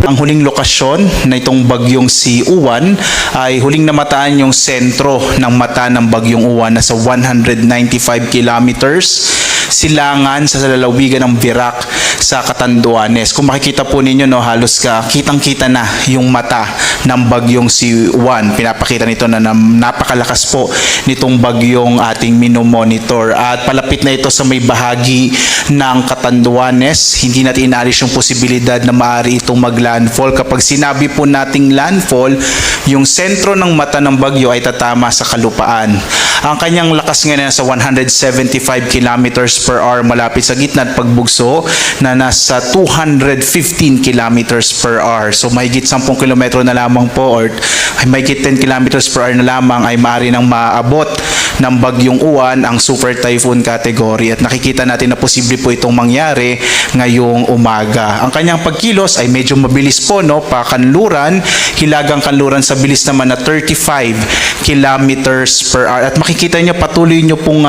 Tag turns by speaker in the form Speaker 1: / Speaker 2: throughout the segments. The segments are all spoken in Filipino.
Speaker 1: Ang huling lokasyon na itong bagyong si Uwan ay huling namataan yung sentro ng mata ng bagyong Uwan na sa 195 kilometers silangan sa lalawigan ng Virac sa Catanduanes. Kung makikita po ninyo, no, halos kitang-kita na yung mata ng bagyong si Uwan. Pinapakita nito na napakalakas po nitong bagyong ating minomonitor. At palapit na ito sa may bahagi ng Catanduanes. Hindi natin inaalis yung posibilidad na maaari itong mag-landfall. Kapag sinabi po nating landfall, yung sentro ng mata ng bagyo ay tatama sa kalupaan. Ang kanyang lakas ngayon sa 175 kilometers per hour malapit sa gitna at pagbugso na nasa 215 kilometers per hour. So mahigit 10 kilometro na lamang po or mahigit 10 kilometers per hour na lamang ay maaari nang maabot ng bagyong Uwan ang super typhoon category at nakikita natin na posible po itong mangyari ngayong umaga. Ang kanyang pagkilos ay medyo mabilis po, no, pakanluran, hilagang kanluran sa bilis naman na 35 kilometers per hour. At makikita nyo, patuloy nyo pong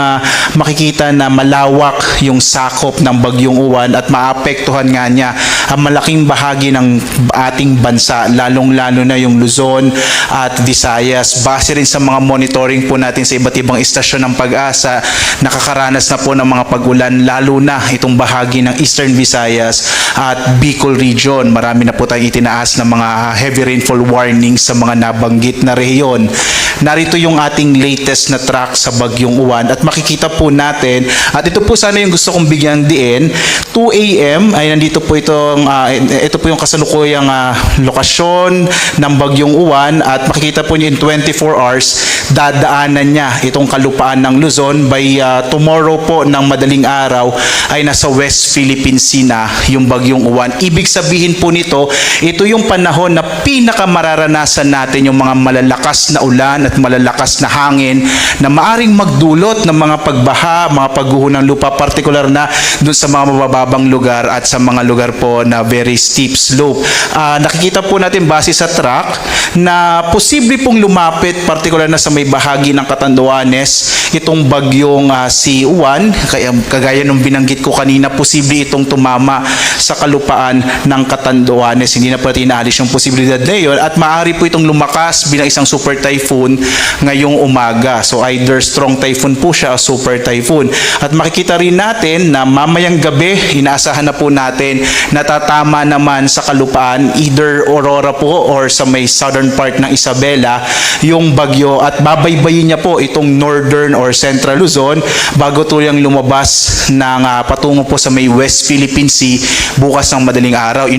Speaker 1: makikita na malawak yung sakop ng bagyong Uwan at maapektuhan nga niya ang malaking bahagi ng ating bansa, lalong-lalo na yung Luzon at Visayas. Base rin sa mga monitoring po natin sa iba't ibang istasyon ng Pag-asa, nakakaranas na po ng mga pag-ulan, lalo na itong bahagi ng Eastern Visayas at Bicol region. Marami na po tayong itinaas na mga heavy rainfall warnings sa mga nabanggit na rehiyon. Narito yung ating latest na track sa bagyong Uwan at makikita po natin, at ito po sana yung gusto kong bigyan diin, 2 AM ay nandito po ito po yung kasalukuyang lokasyon ng bagyong Uwan at makikita po niyo in 24 hours dadaanan niya itong kalupaan ng Luzon. By tomorrow po ng madaling araw ay nasa West Philippine Sea na yung bagyong Uwan. Ibig sabihin po nito, ito yung panahon na pinakamararanasan natin yung mga malalakas na ulan at malalakas na hangin na maaring magdulot ng mga pagbaha, mga pagguho ng lupa, partikular na dun sa mga mabababang lugar at sa mga lugar po na very steep slope. Nakikita po natin base sa track na posible pong lumapit, partikular na sa may bahagi ng Catanduanes, itong bagyong si Uwan. Kagaya nung binanggit ko kanina, posible itong tumama sa kalupaan ng Catanduanes. Hindi na po natin inaalis yung posibilidad na yun at maaari po itong lumakas bilang isang super typhoon ngayong umaga. So either strong typhoon po siya o super typhoon. At makikita rin natin na mamayang gabi, inaasahan na po natin na tatama naman sa kalupaan, either Aurora po or sa may southern part ng Isabela, yung bagyo at babaybayin niya po itong northern or central Luzon bago tuluyang lumabas ng patungo po sa may West Philippine Sea bukas ng madaling araw.